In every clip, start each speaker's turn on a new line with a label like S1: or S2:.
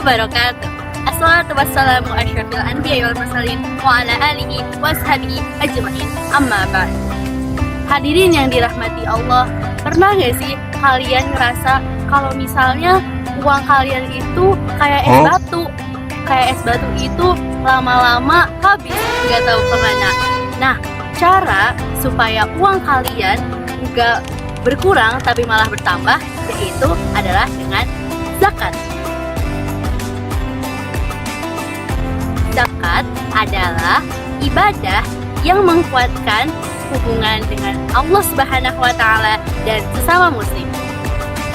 S1: wabarakatuh. Assalatu wassalamu asyrafil anbiya wal mursalin wa ala alihi wa ashabihi ajmain. Amma ba'd. Hadirin yang dirahmati Allah, pernah gak sih kalian ngerasa kalau misalnya uang kalian itu kayak es batu? Kayak es batu itu lama-lama habis, nggak tahu kemana. Nah, cara supaya uang kalian nggak berkurang tapi malah bertambah, yaitu adalah dengan zakat. Zakat adalah ibadah yang menguatkan hubungan dengan Allah Subhanahu wa Ta'ala dan sesama Muslim.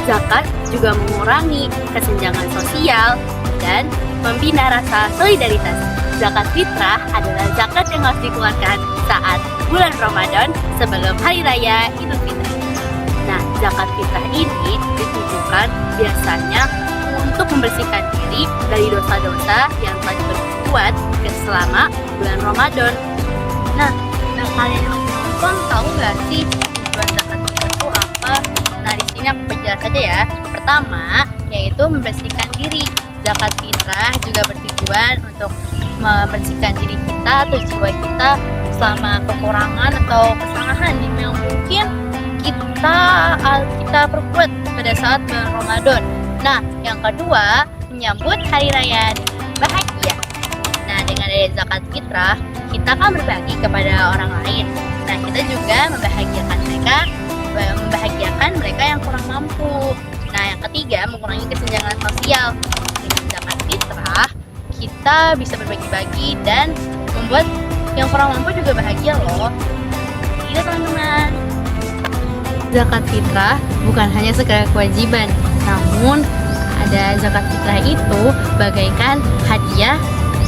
S1: Zakat juga mengurangi kesenjangan sosial dan membina rasa solidaritas. Zakat fitrah adalah zakat yang harus dikeluarkan saat bulan Ramadan sebelum Hari Raya Idul Fitri. Nah, zakat fitrah ini ditujukan biasanya untuk membersihkan diri dari dosa-dosa yang telah diperbuat selama bulan Ramadan. Nah, kalian yang nonton tahu nggak sih tujuan zakat fitrah itu apa? Nah, di sini aku perjelas saja ya. Pertama, yaitu membersihkan diri. Zakat fitrah juga bertujuan untuk membersihkan diri kita atau jiwa kita selama kekurangan atau kesalahan yang mungkin kita perbuat pada saat bulan Ramadan. Nah, yang kedua, menyambut hari raya dengan bahagia. Nah, dengan adanya zakat fitrah, kita kan berbagi kepada orang lain. Nah, kita juga membahagiakan mereka yang kurang mampu. Nah, yang ketiga, mengurangi kesenjangan sosial. Dengan zakat fitrah, kita bisa berbagi-bagi dan membuat yang kurang mampu juga bahagia loh. Gitu teman-teman. Zakat fitrah bukan hanya sekedar kewajiban, namun ada zakat fitrah itu bagaikan hadiah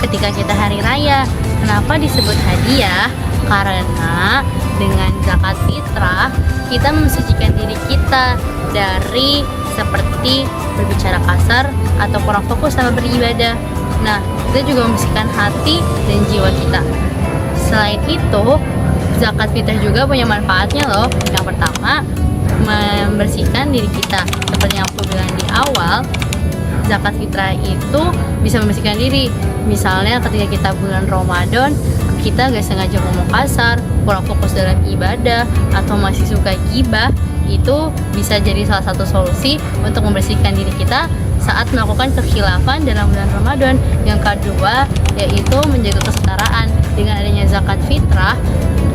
S1: ketika kita hari raya. Kenapa disebut hadiah? Karena dengan zakat fitrah kita mensucikan diri kita dari seperti berbicara kasar atau kurang fokus sama beribadah. Nah, kita juga membersihkan hati dan jiwa kita. Selain itu, zakat fitrah juga punya manfaatnya loh. Yang pertama, membersihkan diri kita. Seperti yang aku bilang di awal, zakat fitrah itu bisa membersihkan diri. Misalnya ketika kita bulan Ramadan, kita gak sengaja ngomong kasar, kurang fokus dalam ibadah, atau masih suka gibah, itu bisa jadi salah satu solusi untuk membersihkan diri kita saat melakukan kekhilafan dalam bulan Ramadan. Yang kedua, yaitu menjaga kesetaraan. Dengan adanya zakat fitrah,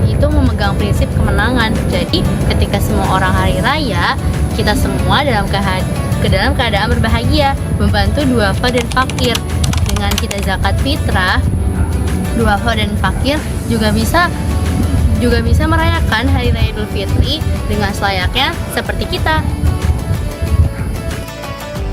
S1: itu memegang prinsip kemenangan. Jadi ketika semua orang hari raya, kita semua dalam keadaan berbahagia, membantu duafa dan fakir. Dengan kita zakat fitrah, duafa dan fakir juga bisa merayakan hari raya Idul Fitri dengan selayaknya seperti kita.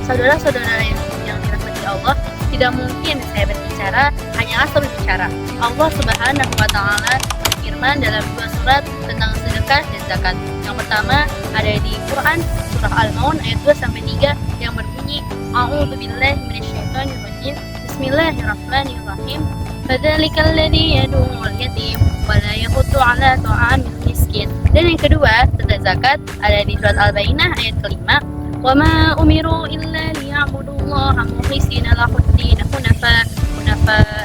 S1: Saudara-saudara yang dirahmati Allah, tidak mungkin saya berbicara hanya asal berbicara. Allah Subhanahu wa Ta'ala berfirman dalam dua surat tentang sedekah dan zakat. Yang pertama ada di Quran surah Al-Maun ayat 2-3 yang berbunyi, A'udzubillahi minasyaitonir rajim. Bismillahirrahmanirrahim. Fadzalikal ladzi yad'ul yatim wa la yahuddu 'ala ta'amil miskin. Dan yang kedua tentang zakat ada di surat Al-Baqarah ayat kelima, wa ma umiru illa liya'budullaha mukhlishina lahu-d-din hunafa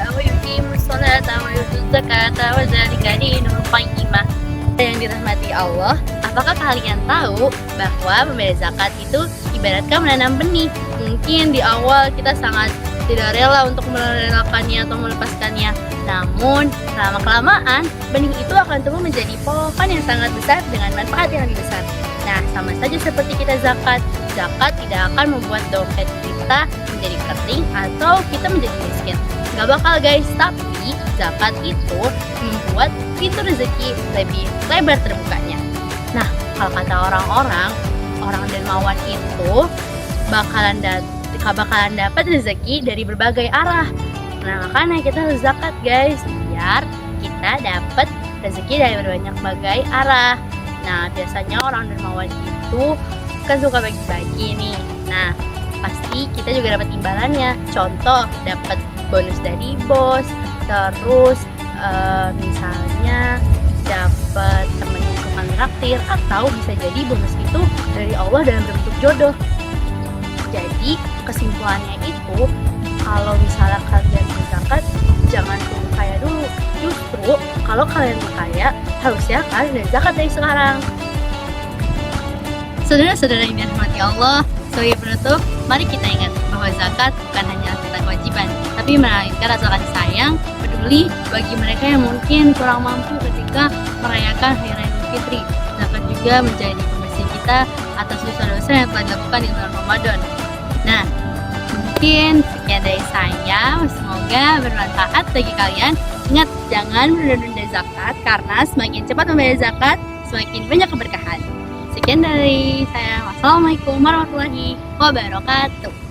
S1: wa yuqimus salata wa yutuz zakata wa dzalika dinul qayyimah. Yang dirahmati Allah, apakah kalian tahu bahwa membayar zakat itu ibaratkan menanam benih? Mungkin di awal kita sangat tidak rela untuk merelakannya atau melepaskannya. Namun, lama-kelamaan, benih itu akan tumbuh menjadi pohon yang sangat besar dengan manfaat yang lebih besar. Nah, sama saja seperti kita zakat. Zakat tidak akan membuat dompet kita menjadi kering atau kita menjadi miskin. Gak bakal guys, tapi zakat itu membuat pintu rezeki lebih lebar terbukanya. Nah, kalau kata orang-orang, orang dermawan itu bakalan dapat rezeki dari berbagai arah. Nah, makanya kita harus zakat guys, biar kita dapat rezeki dari berbagai arah. Nah, biasanya orang dermawan itu kan suka bagi-bagi nih. Nah, pasti kita juga dapat imbalannya. Contoh, dapat bonus dari bos, terus misalnya dapat temen yang suka traktir, atau bisa jadi bonus itu dari Allah dalam bentuk jodoh. Jadi kesimpulannya itu kalau misalnya kalian berzakat, jangan tunggu kaya dulu. Justru kalau kalian kaya, harusnya kalian berzakat dari sekarang. Saudara-saudara yang dirahmati Allah, sebagai penutup, mari kita ingat bahwa zakat bukan hanya tentang kewajiban, tapi melainkan rasa kasih sayang, peduli bagi mereka yang mungkin kurang mampu ketika merayakan Hari Raya Idul Fitri. Zakat juga menjadi pembersih kita atas dosa-dosa yang telah dilakukan di bulan Ramadan. Nah, mungkin sekian dari saya. Semoga bermanfaat bagi kalian. Ingat, jangan menunda-nunda zakat, karena semakin cepat membayar zakat, semakin banyak keberkahan. Sekian dari saya. Wassalamualaikum warahmatullahi wabarakatuh.